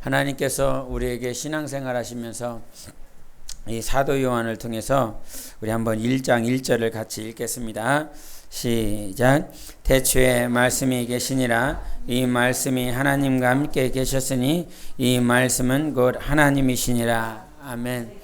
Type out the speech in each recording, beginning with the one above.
하나님께서 우리에게 신앙생활 하시면서 이 사도 요한을 통해서 우리 한번 1장 1절을 같이 읽겠습니다. 시작. 태초에 말씀이 계시니라. 이 말씀이 하나님과 함께 계셨으니 이 말씀은 곧 하나님이시니라. 아멘.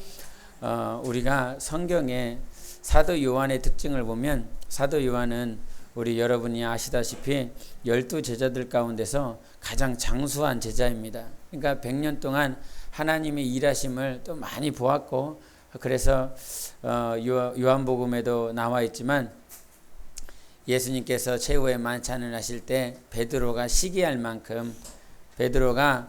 우리가 성경에 사도 요한의 특징을 보면 사도 요한은 우리 여러분이 아시다시피 12제자들 가운데서 가장 장수한 제자입니다. 그러니까 100년 동안 하나님의 일하심을 또 많이 보았고, 그래서 요한복음에도 나와 있지만 예수님께서 최후의 만찬을 하실 때 베드로가 시기할 만큼, 베드로가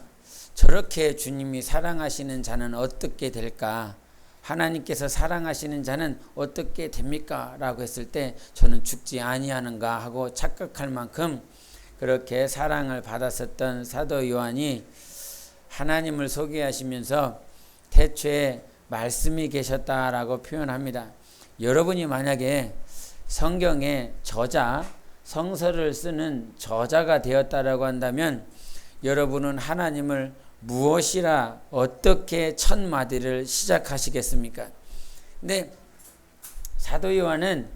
저렇게 주님이 사랑하시는 자는 어떻게 될까, 하나님께서 사랑하시는 자는 어떻게 됩니까? 라고 했을 때 저는 죽지 아니하는가 하고 착각할 만큼 그렇게 사랑을 받았었던 사도 요한이 하나님을 소개하시면서 태초에 말씀이 계셨다라고 표현합니다. 여러분이 만약에 성경의 저자, 성서를 쓰는 저자가 되었다라고 한다면 여러분은 하나님을 무엇이라 어떻게 첫 마디를 시작하시겠습니까? 근데 사도 요한은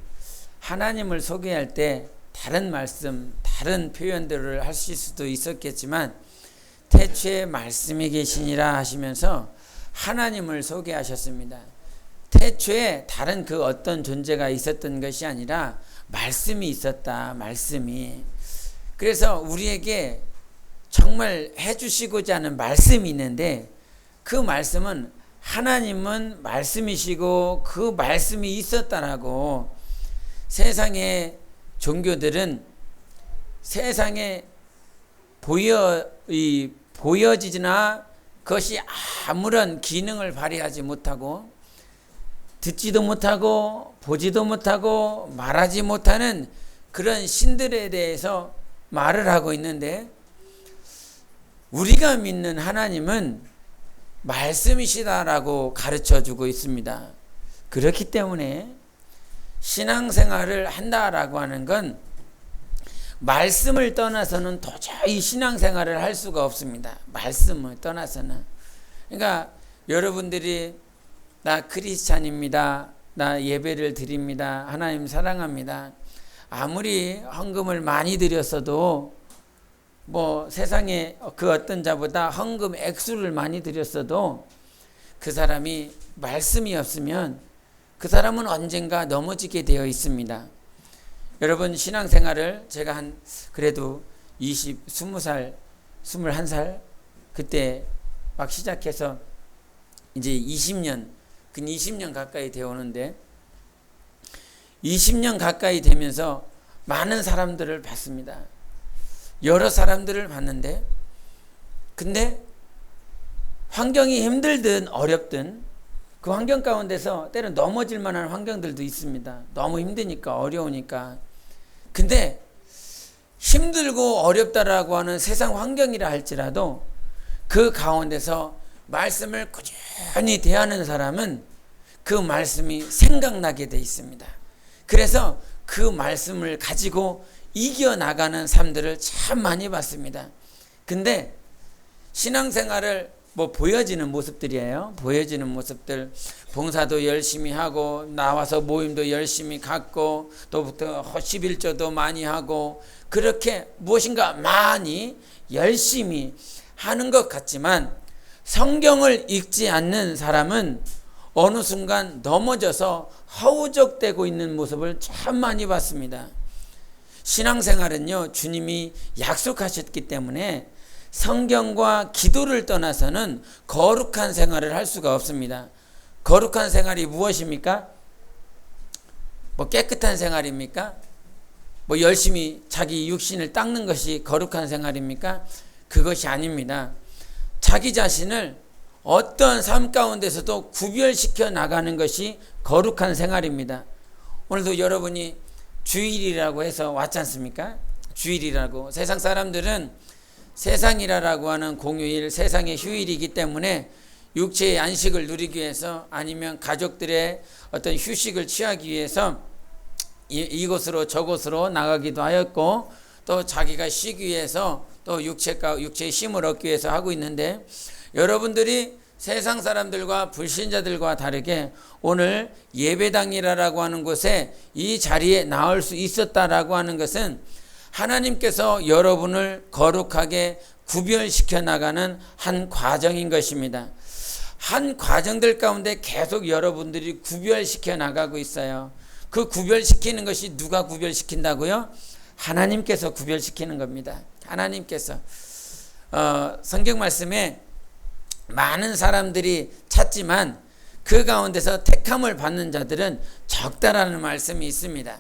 하나님을 소개할 때 다른 말씀, 다른 표현들을 하실 수도 있었겠지만 태초에 말씀이 계시니라 하시면서 하나님을 소개하셨습니다. 태초에 다른 그 어떤 존재가 있었던 것이 아니라 말씀이 있었다. 말씀이. 그래서 우리에게 정말 해주시고자 하는 말씀이 있는데 그 말씀은 하나님은 말씀이시고 그 말씀이 있었다라고. 세상의 종교들은 세상에 보여지지나 그것이 아무런 기능을 발휘하지 못하고 듣지도 못하고 보지도 못하고 말하지 못하는 그런 신들에 대해서 말을 하고 있는데, 우리가 믿는 하나님은 말씀이시다라고 가르쳐주고 있습니다. 그렇기 때문에 신앙생활을 한다라고 하는 건 말씀을 떠나서는 도저히 신앙생활을 할 수가 없습니다. 말씀을 떠나서는. 그러니까 여러분들이 나 크리스찬입니다, 나 예배를 드립니다, 하나님 사랑합니다, 아무리 헌금을 많이 드렸어도 뭐 세상에 그 어떤 자보다 헌금 액수를 많이 드렸어도 그 사람이 말씀이 없으면 그 사람은 언젠가 넘어지게 되어 있습니다. 여러분, 신앙생활을 제가 그래도 20살, 21살 그때 막 시작해서 이제 20년 가까이 되어 오는데, 20년 가까이 되면서 많은 사람들을 봤습니다. 여러 사람들을 봤는데, 근데 환경이 힘들든 어렵든 그 환경 가운데서 때론 넘어질 만한 환경들도 있습니다. 너무 힘드니까, 어려우니까. 근데 힘들고 어렵다라고 하는 세상 환경이라 할지라도 그 가운데서 말씀을 꾸준히 대하는 사람은 그 말씀이 생각나게 돼 있습니다. 그래서 그 말씀을 가지고 이겨나가는 삶들을 참 많이 봤습니다. 근데 신앙생활을 보여지는 모습들이에요. 보여지는 모습들. 봉사도 열심히 하고 나와서 모임도 열심히 갖고 또 11조도 많이 하고 그렇게 무엇인가 많이 열심히 하는 것 같지만 성경을 읽지 않는 사람은 어느 순간 넘어져서 허우적대고 있는 모습을 참 많이 봤습니다. 신앙생활은요, 주님이 약속하셨기 때문에 성경과 기도를 떠나서는 거룩한 생활을 할 수가 없습니다. 거룩한 생활이 무엇입니까? 깨끗한 생활입니까? 열심히 자기 육신을 닦는 것이 거룩한 생활입니까? 그것이 아닙니다. 자기 자신을 어떤 삶 가운데서도 구별시켜 나가는 것이 거룩한 생활입니다. 오늘도 여러분이 주일이라고 해서 왔지 않습니까? 주일이라고. 세상 사람들은 세상이라고 하는 공휴일, 세상의 휴일이기 때문에 육체의 안식을 누리기 위해서 아니면 가족들의 어떤 휴식을 취하기 위해서 이곳으로 저곳으로 나가기도 하였고 또 자기가 쉬기 위해서 또 육체의 힘을 얻기 위해서 하고 있는데, 여러분들이 세상 사람들과 불신자들과 다르게 오늘 예배당이라고 하는 곳에 이 자리에 나올 수 있었다라고 하는 것은 하나님께서 여러분을 거룩하게 구별시켜 나가는 한 과정인 것입니다. 한 과정들 가운데 계속 여러분들이 구별시켜 나가고 있어요. 그 구별시키는 것이 누가 구별시킨다고요? 하나님께서 구별시키는 겁니다. 하나님께서. 성경 말씀에 많은 사람들이 찾지만 그 가운데서 택함을 받는 자들은 적다라는 말씀이 있습니다.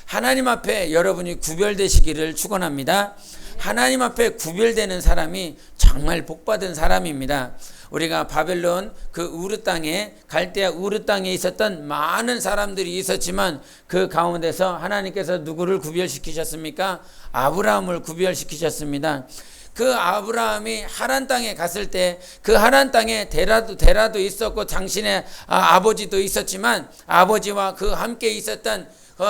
하나님 앞에 여러분이 구별되시기를 축원합니다. 하나님 앞에 구별되는 사람이 정말 복받은 사람입니다. 우리가 바벨론 그 우르 땅에, 갈대아 우르 땅에 있었던 많은 사람들이 있었지만 그 가운데서 하나님께서 누구를 구별시키셨습니까? 아브라함을 구별시키셨습니다. 그 아브라함이 하란 땅에 갔을 때 그 하란 땅에 데라도 있었고 당신의 아버지도 있었지만, 아버지와 그 함께 있었던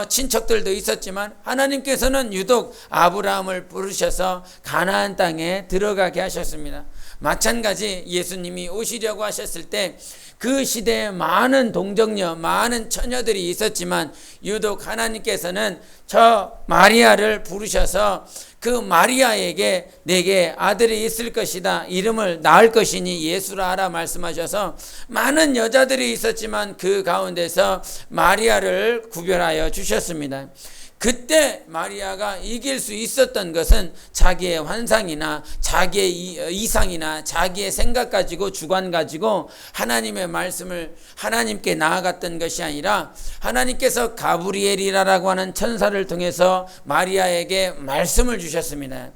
친척들도 있었지만, 하나님께서는 유독 아브라함을 부르셔서 가나안 땅에 들어가게 하셨습니다. 마찬가지 예수님이 오시려고 하셨을 때 그 시대에 많은 동정녀, 많은 처녀들이 있었지만 유독 하나님께서는 저 마리아를 부르셔서 그 마리아에게 내게 아들이 있을 것이다, 이름을 낳을 것이니 예수라 하라 말씀하셔서 많은 여자들이 있었지만 그 가운데서 마리아를 구별하여 주셨습니다. 그때 마리아가 이길 수 있었던 것은 자기의 환상이나 자기의 이상이나 자기의 생각 가지고, 주관 가지고 하나님의 말씀을 하나님께 나아갔던 것이 아니라 하나님께서 가브리엘이라고 하는 천사를 통해서 마리아에게 말씀을 주셨습니다.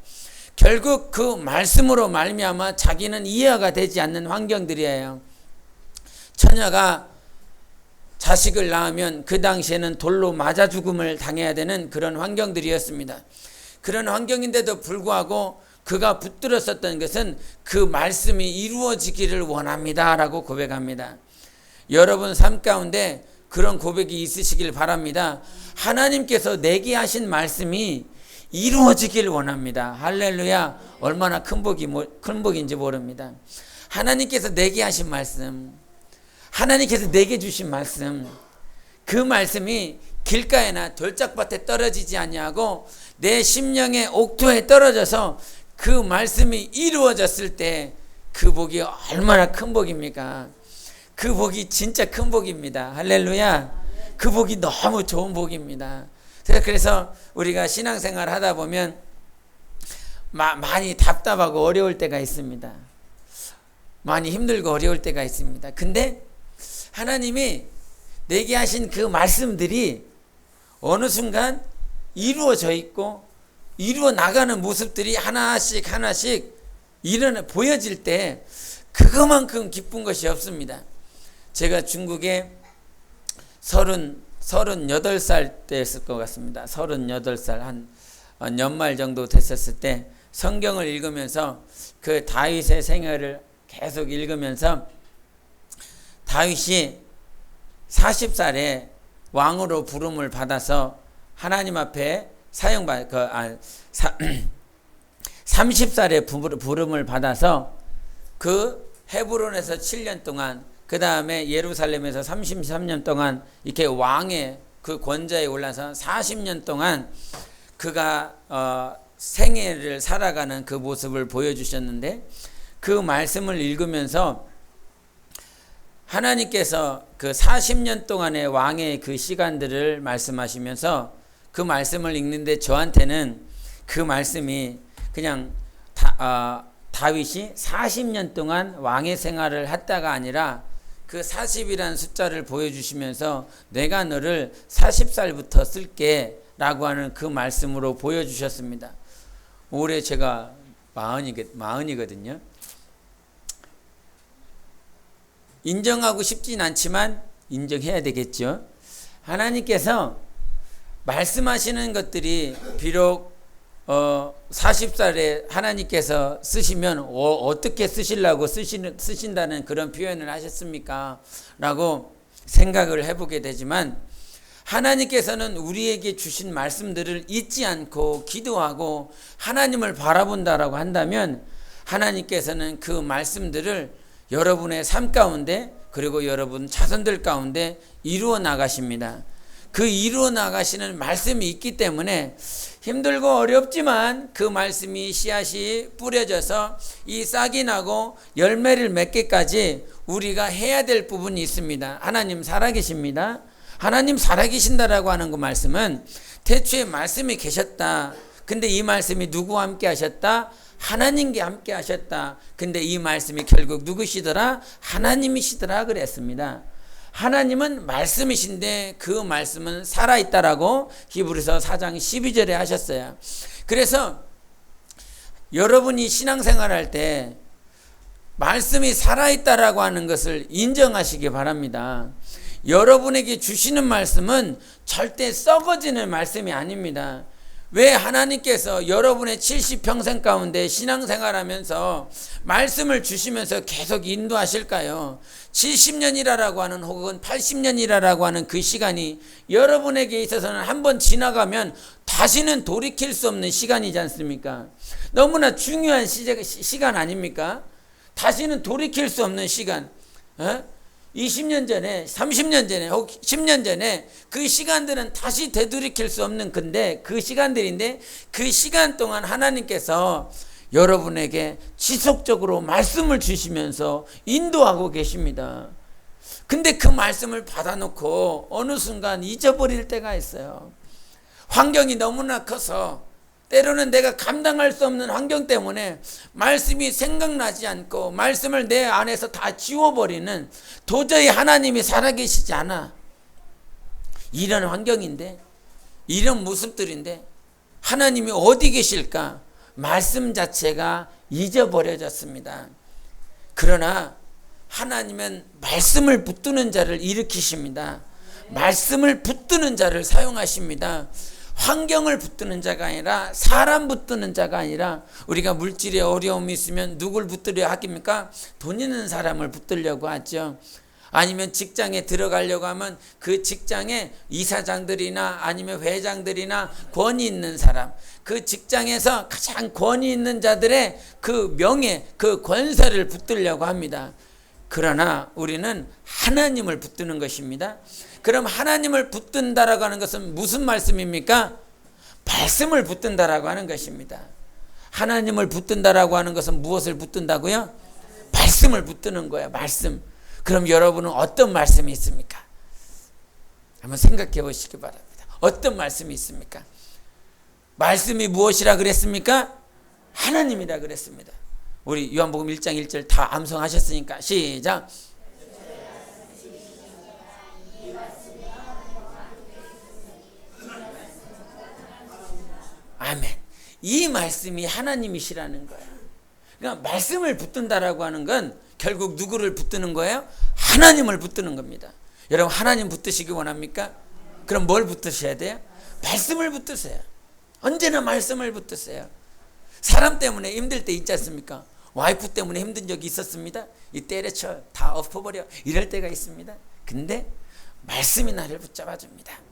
결국 그 말씀으로 말미암아 자기는 이해가 되지 않는 환경들이에요. 처녀가 자식을 낳으면 그 당시에는 돌로 맞아 죽음을 당해야 되는 그런 환경들이었습니다. 그런 환경인데도 불구하고 그가 붙들었었던 것은 그 말씀이 이루어지기를 원합니다 라고 고백합니다. 여러분 삶 가운데 그런 고백이 있으시길 바랍니다. 하나님께서 내게 하신 말씀이 이루어지길 원합니다. 할렐루야. 얼마나 큰 복인지 모릅니다. 하나님께서 내게 하신 말씀, 하나님께서 내게 주신 말씀, 그 말씀이 길가에나 돌짝밭에 떨어지지 아니하고 내 심령의 옥토에 떨어져서 그 말씀이 이루어졌을 때 그 복이 얼마나 큰 복입니까? 그 복이 진짜 큰 복입니다. 할렐루야. 그 복이 너무 좋은 복입니다. 그래서 우리가 신앙생활 하다 보면 많이 답답하고 어려울 때가 있습니다. 많이 힘들고 어려울 때가 있습니다. 근데 하나님이 내게 하신 그 말씀들이 어느 순간 이루어져 있고 이루어 나가는 모습들이 하나씩 보여질 때 그거만큼 기쁜 것이 없습니다. 제가 중국에 38살 때였을 것 같습니다. 38살 한 연말 정도 됐었을 때 성경을 읽으면서 그 다윗의 생애를 계속 읽으면서 다윗이 40살에 왕으로 부름을 받아서 하나님 앞에 30살에 부름을 받아서 그 헤브론에서 7년 동안, 그 다음에 예루살렘에서 33년 동안 이렇게 왕의 그 권좌에 올라서 40년 동안 그가 생애를 살아가는 그 모습을 보여주셨는데, 그 말씀을 읽으면서 하나님께서 그 40년 동안의 왕의 그 시간들을 말씀하시면서 그 말씀을 읽는데 저한테는 그 말씀이 그냥 다윗이 40년 동안 왕의 생활을 했다가 아니라 그 40이라는 숫자를 보여주시면서 내가 너를 40살부터 쓸게 라고 하는 그 말씀으로 보여주셨습니다. 올해 제가 40이거든요. 인정하고 싶진 않지만 인정해야 되겠죠. 하나님께서 말씀하시는 것들이 비록 40살에 하나님께서 쓰시면 어떻게 쓰시려고 쓰신다는 그런 표현을 하셨습니까? 라고 생각을 해보게 되지만, 하나님께서는 우리에게 주신 말씀들을 잊지 않고 기도하고 하나님을 바라본다라고 한다면 하나님께서는 그 말씀들을 여러분의 삶 가운데 그리고 여러분 자손들 가운데 이루어 나가십니다. 그 이루어 나가시는 말씀이 있기 때문에 힘들고 어렵지만 그 말씀이 씨앗이 뿌려져서 이 싹이 나고 열매를 맺기까지 우리가 해야 될 부분이 있습니다. 하나님 살아계십니다. 하나님 살아계신다라고 하는 그 말씀은 태초에 말씀이 계셨다. 근데 이 말씀이 누구와 함께 하셨다? 하나님과 함께 하셨다. 근데 이 말씀이 결국 누구시더라? 하나님이시더라 그랬습니다. 하나님은 말씀이신데 그 말씀은 살아있다라고 히브리서 4장 12절에 하셨어요. 그래서 여러분이 신앙생활할 때 말씀이 살아있다라고 하는 것을 인정하시기 바랍니다. 여러분에게 주시는 말씀은 절대 썩어지는 말씀이 아닙니다. 왜 하나님께서 여러분의 70평생 가운데 신앙생활하면서 말씀을 주시면서 계속 인도하실까요? 70년이라고 하는 혹은 80년이라고 하는 그 시간이 여러분에게 있어서는 한번 지나가면 다시는 돌이킬 수 없는 시간이지 않습니까? 너무나 중요한 시간 아닙니까? 다시는 돌이킬 수 없는 시간. 20년 전에 30년 전에 혹 10년 전에 그 시간들은 다시 되돌이킬 수 없는 근데 그 시간들인데 그 시간 동안 하나님께서 여러분에게 지속적으로 말씀을 주시면서 인도하고 계십니다. 근데 그 말씀을 받아놓고 어느 순간 잊어버릴 때가 있어요. 환경이 너무나 커서 때로는 내가 감당할 수 없는 환경 때문에 말씀이 생각나지 않고 말씀을 내 안에서 다 지워버리는 도저히 하나님이 살아계시지 않아. 이런 환경인데 이런 모습들인데 하나님이 어디 계실까? 말씀 자체가 잊어버려졌습니다. 그러나 하나님은 말씀을 붙드는 자를 일으키십니다. 말씀을 붙드는 자를 사용하십니다. 환경을 붙드는 자가 아니라 사람 붙드는 자가 아니라 우리가 물질에 어려움이 있으면 누굴 붙들려 하십니까? 돈 있는 사람을 붙들려고 하죠. 아니면 직장에 들어가려고 하면 그 직장에 이사장들이나 아니면 회장들이나 권위 있는 사람, 그 직장에서 가장 권위 있는 자들의 그 명예, 그 권세를 붙들려고 합니다. 그러나 우리는 하나님을 붙드는 것입니다. 그럼 하나님을 붙든다라고 하는 것은 무슨 말씀입니까? 말씀을 붙든다라고 하는 것입니다. 하나님을 붙든다라고 하는 것은 무엇을 붙든다고요? 말씀을 붙드는 거예요. 말씀. 그럼 여러분은 어떤 말씀이 있습니까? 한번 생각해 보시기 바랍니다. 어떤 말씀이 있습니까? 말씀이 무엇이라 그랬습니까? 하나님이라 그랬습니다. 우리 요한복음 1장 1절 다 암송하셨으니까 시작. 아멘. 이 말씀이 하나님이시라는 거예요. 그러니까 말씀을 붙든다라고 하는 건 결국 누구를 붙드는 거예요? 하나님을 붙드는 겁니다. 여러분 하나님 붙드시기 원합니까? 그럼 뭘 붙드셔야 돼요? 말씀을 붙드세요. 언제나 말씀을 붙드세요. 사람 때문에 힘들 때 있지 않습니까? 와이프 때문에 힘든 적이 있었습니다. 이 때려쳐 다 엎어버려 이럴 때가 있습니다. 근데 말씀이 나를 붙잡아줍니다.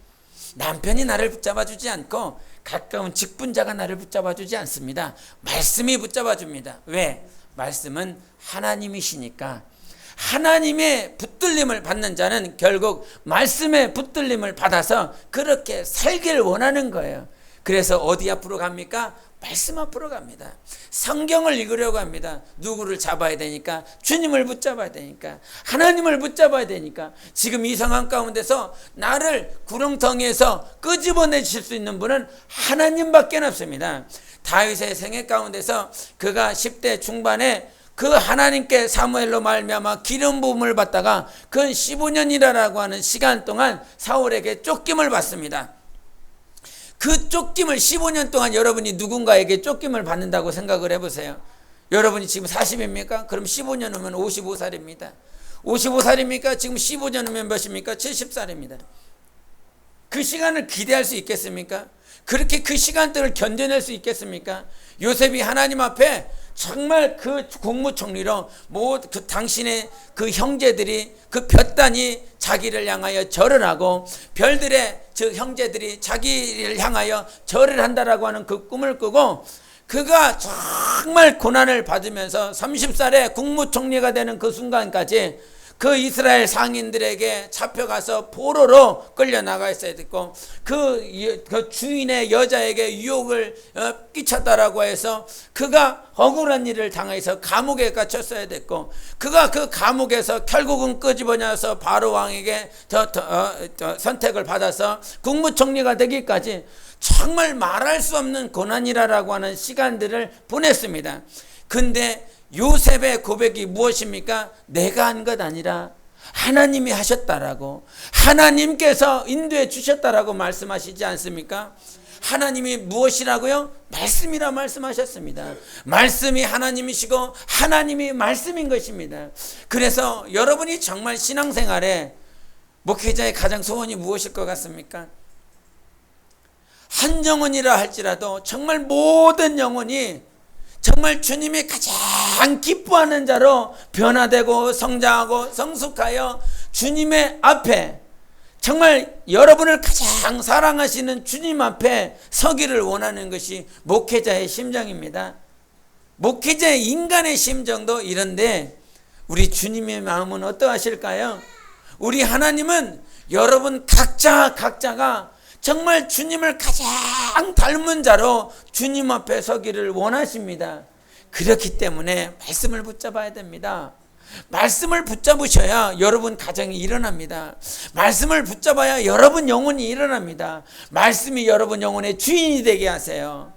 남편이 나를 붙잡아주지 않고 가까운 직분자가 나를 붙잡아주지 않습니다. 말씀이 붙잡아줍니다. 왜? 말씀은 하나님이시니까. 하나님의 붙들림을 받는 자는 결국 말씀의 붙들림을 받아서 그렇게 살기를 원하는 거예요. 그래서 어디 앞으로 갑니까? 말씀 앞으로 갑니다. 성경을 읽으려고 합니다. 누구를 잡아야 되니까? 주님을 붙잡아야 되니까. 하나님을 붙잡아야 되니까. 지금 이 상황 가운데서 나를 구렁텅이에서 끄집어내 주실 수 있는 분은 하나님밖에 없습니다. 다윗의 생애 가운데서 그가 10대 중반에 그 하나님께 사무엘로 말미암아 기름 부음을 받다가 그 15년이라고 하는 시간 동안 사울에게 쫓김을 받습니다. 그 쫓김을 15년 동안 여러분이 누군가에게 쫓김을 받는다고 생각을 해보세요. 여러분이 지금 40입니까? 그럼 15년 후면 55살입니다. 55살입니까? 지금 15년 후면 몇입니까? 70살입니다. 그 시간을 기대할 수 있겠습니까? 그렇게 그 시간대를 견뎌낼 수 있겠습니까? 요셉이 하나님 앞에 정말 그 국무총리로 그 당신의 그 형제들이 그 볕단이 자기를 향하여 절을 하고 별들의 저 형제들이 자기를 향하여 절을 한다라고 하는 그 꿈을 꾸고 그가 정말 고난을 받으면서 30살에 국무총리가 되는 그 순간까지 그 이스라엘 상인들에게 잡혀가서 포로로 끌려나가 있어야 됐고 그 주인의 여자에게 유혹을 끼쳤다라고 해서 그가 억울한 일을 당해서 감옥에 갇혔어야 됐고 그가 그 감옥에서 결국은 끄집어내서 바로 왕에게 선택을 받아서 국무총리가 되기까지 정말 말할 수 없는 고난이라고 하는 시간들을 보냈습니다. 근데 요셉의 고백이 무엇입니까? 내가 한 것 아니라 하나님이 하셨다라고, 하나님께서 인도해 주셨다라고 말씀하시지 않습니까? 하나님이 무엇이라고요? 말씀이라 말씀하셨습니다. 말씀이 하나님이시고 하나님이 말씀인 것입니다. 그래서 여러분이 정말 신앙생활에 목회자의 가장 소원이 무엇일 것 같습니까? 한 영혼이라 할지라도 정말 모든 영혼이 정말 주님이 가장 기뻐하는 자로 변화되고 성장하고 성숙하여 주님의 앞에 정말 여러분을 가장 사랑하시는 주님 앞에 서기를 원하는 것이 목회자의 심정입니다. 목회자의 인간의 심정도 이런데 우리 주님의 마음은 어떠하실까요? 우리 하나님은 여러분 각자가 정말 주님을 가장 닮은 자로 주님 앞에 서기를 원하십니다. 그렇기 때문에 말씀을 붙잡아야 됩니다. 말씀을 붙잡으셔야 여러분 가정이 일어납니다. 말씀을 붙잡아야 여러분 영혼이 일어납니다. 말씀이 여러분 영혼의 주인이 되게 하세요.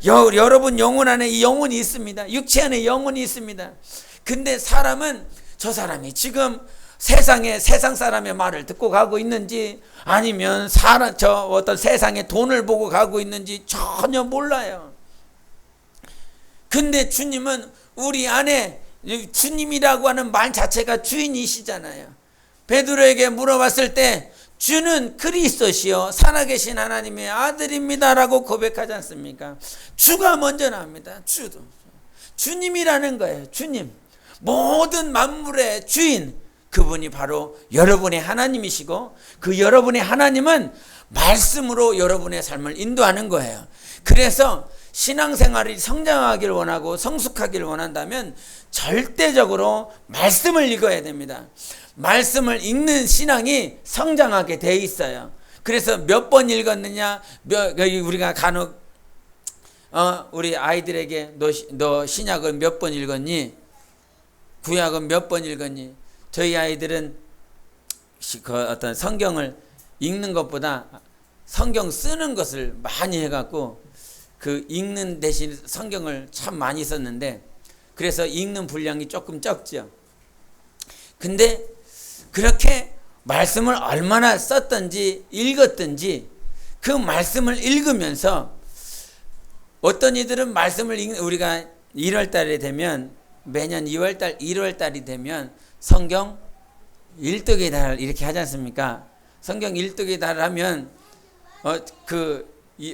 여러분 영혼 안에 이 영혼이 있습니다. 육체 안에 영혼이 있습니다. 근데 사람은 저 사람이 지금 세상 사람의 말을 듣고 가고 있는지 아니면 어떤 세상의 돈을 보고 가고 있는지 전혀 몰라요. 근데 주님은 우리 안에 주님이라고 하는 말 자체가 주인이시잖아요. 베드로에게 물어봤을 때 주는 그리스도시요 살아계신 하나님의 아들입니다라고 고백하지 않습니까? 주가 먼저 나옵니다. 주님이라는 거예요. 주님, 모든 만물의 주인, 그분이 바로 여러분의 하나님이시고 그 여러분의 하나님은 말씀으로 여러분의 삶을 인도하는 거예요. 그래서 신앙생활이 성장하기를 원하고 성숙하기를 원한다면 절대적으로 말씀을 읽어야 됩니다. 말씀을 읽는 신앙이 성장하게 돼 있어요. 그래서 몇 번 읽었느냐, 우리가 간혹 우리 아이들에게 너 신약을 몇 번 읽었니? 구약은 몇 번 읽었니? 저희 아이들은 그 어떤 성경을 읽는 것보다 성경 쓰는 것을 많이 해갖고 그 읽는 대신 성경을 참 많이 썼는데 그래서 읽는 분량이 조금 적죠. 근데 그렇게 말씀을 얼마나 썼든지 읽었든지 그 말씀을 읽으면서 어떤 이들은 말씀을 우리가 1월달에 되면 매년 2월달 1월달이 되면 성경 1독의 달 이렇게 하지 않습니까? 성경 1독의 달 하면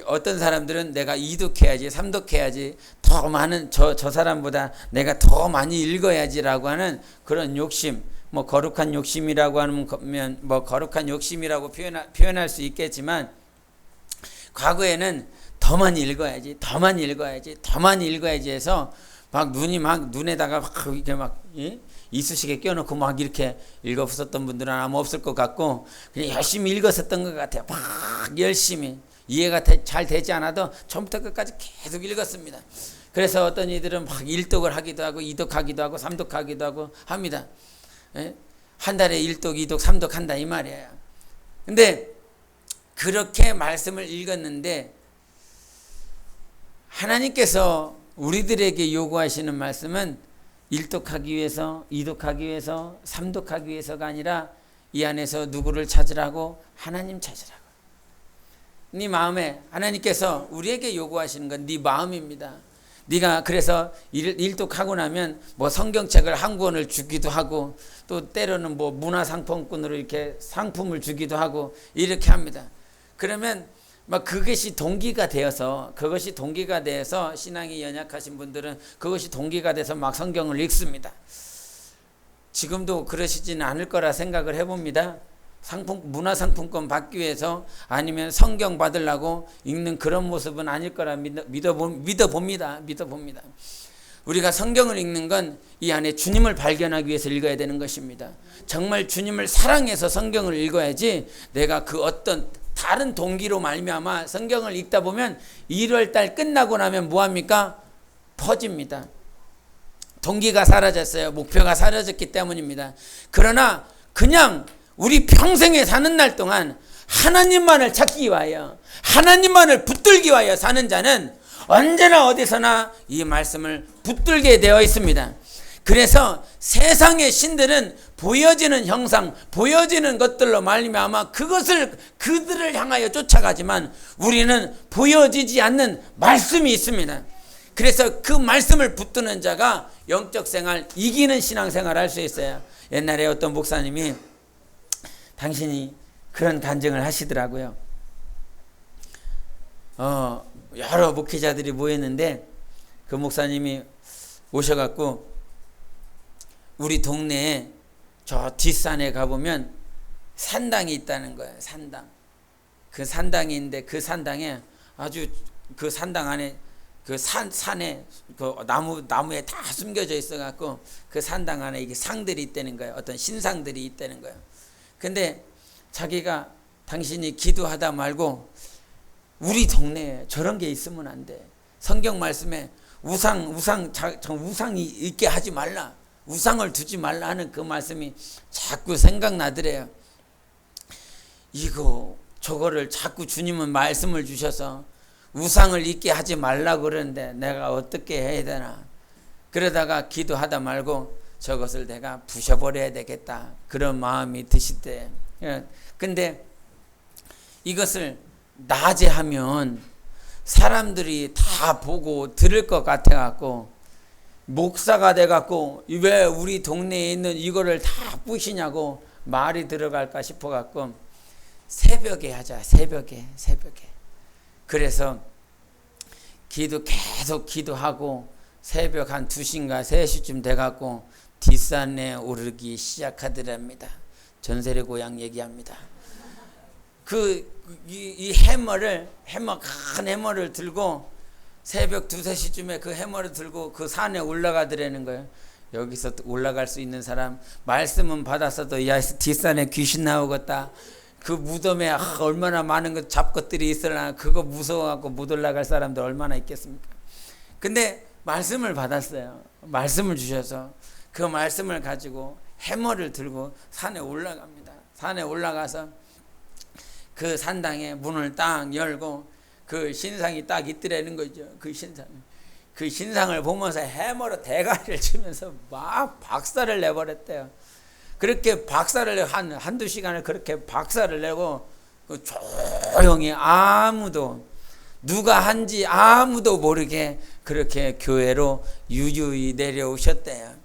어떤 사람들은 내가 2독해야지 3독해야지 더 많은 저 사람보다 내가 더 많이 읽어야지라고 하는 그런 욕심, 뭐 거룩한 욕심이라고 하면 뭐 거룩한 욕심이라고 표현할 수 있겠지만 과거에는 더 많이 읽어야지 해서 막 눈에다가 막 이렇게 막 이쑤시개 껴놓고 막 이렇게 읽었었던 분들은 아마 없을 것 같고 그냥 열심히 읽었었던 것 같아요. 막 열심히 이해가 잘 되지 않아도 처음부터 끝까지 계속 읽었습니다. 그래서 어떤 이들은 막 1독을 하기도 하고 2독하기도 하고 3독하기도 하고 합니다. 한 달에 1독, 2독, 3독 한다 이 말이에요. 근데 그렇게 말씀을 읽었는데 하나님께서 우리들에게 요구하시는 말씀은 1독하기 위해서, 2독하기 위해서, 3독하기 위해서가 아니라 이 안에서 누구를 찾으라고? 하나님 찾으라고. 네 마음에 하나님께서 우리에게 요구하시는 건 네 마음입니다. 네가 그래서 1독하고 나면 뭐 성경책을 한 권을 주기도 하고 또 때로는 뭐 문화상품권으로 이렇게 상품을 주기도 하고 이렇게 합니다. 그러면 막 그것이 동기가 되어서 신앙이 연약하신 분들은 그것이 동기가 돼서 막 성경을 읽습니다. 지금도 그러시지는 않을 거라 생각을 해봅니다. 문화상품권 받기 위해서 아니면 성경 받으려고 읽는 그런 모습은 아닐 거라 믿어봅니다. 우리가 성경을 읽는 건 이 안에 주님을 발견하기 위해서 읽어야 되는 것입니다. 정말 주님을 사랑해서 성경을 읽어야지 내가 그 어떤 다른 동기로 말미암아 성경을 읽다 보면 1월달 끝나고 나면 뭐합니까? 퍼집니다. 동기가 사라졌어요. 목표가 사라졌기 때문입니다. 그러나 그냥 우리 평생에 사는 날 동안 하나님만을 찾기 위하여 하나님만을 붙들기 위하여 사는 자는 언제나 어디서나 이 말씀을 붙들게 되어 있습니다. 그래서 세상의 신들은 보여지는 형상, 보여지는 것들로 말미암아 그들을 향하여 쫓아가지만 우리는 보여지지 않는 말씀이 있습니다. 그래서 그 말씀을 붙드는 자가 영적 생활, 이기는 신앙생활 할 수 있어요. 옛날에 어떤 목사님이 당신이 그런 간증을 하시더라고요. 여러 목회자들이 모였는데 그 목사님이 오셔갖고 우리 동네에 저 뒷산에 가보면 산당이 있다는 거예요. 산당. 그 산당이 있는데 그 산당에 아주 그 산당 안에 그 산에 그 나무에 다 숨겨져 있어갖고 그 산당 안에 이게 상들이 있다는 거예요. 어떤 신상들이 있다는 거예요. 근데 자기가 당신이 기도하다 말고 우리 동네에 저런 게 있으면 안 돼. 성경 말씀에 우상이 있게 하지 말라. 우상을 두지 말라 하는 그 말씀이 자꾸 생각나더래요. 저거를 자꾸 주님은 말씀을 주셔서 우상을 있게 하지 말라고 그러는데 내가 어떻게 해야 되나. 그러다가 기도하다 말고 저것을 내가 부셔버려야 되겠다. 그런 마음이 드시대. 근데 이것을 낮에 하면 사람들이 다 보고 들을 것 같아갖고 목사가 돼갖고 왜 우리 동네에 있는 이거를 다 부시냐고 말이 들어갈까 싶어갖고 새벽에 하자. 새벽에. 그래서 계속 기도하고 새벽 한 2시인가 3시쯤 돼갖고 뒷산에 오르기 시작하더랍니다. 전세례 고향 얘기합니다. 이 큰 해머를 들고 새벽 2-3시쯤에 그 해머를 들고 그 산에 올라가더라는 거예요. 여기서 올라갈 수 있는 사람, 말씀은 받았어도 야 뒷산에 귀신 나오겠다. 그 무덤에 얼마나 많은 잡것들이 있으려나. 그거 무서워갖고 못 올라갈 사람들 얼마나 있겠습니까? 근데 말씀을 받았어요. 말씀을 주셔서 그 말씀을 가지고 해머를 들고 산에 올라갑니다. 산에 올라가서 그 산당에 문을 딱 열고 그 신상이 딱 있더라는 거죠. 그 신상을 보면서 해머로 대가리를 치면서 막 박살을 내버렸대요. 그렇게 박살을 한두 시간을 그렇게 박살을 내고 조용히 누가 한지 아무도 모르게 그렇게 교회로 유유히 내려오셨대요.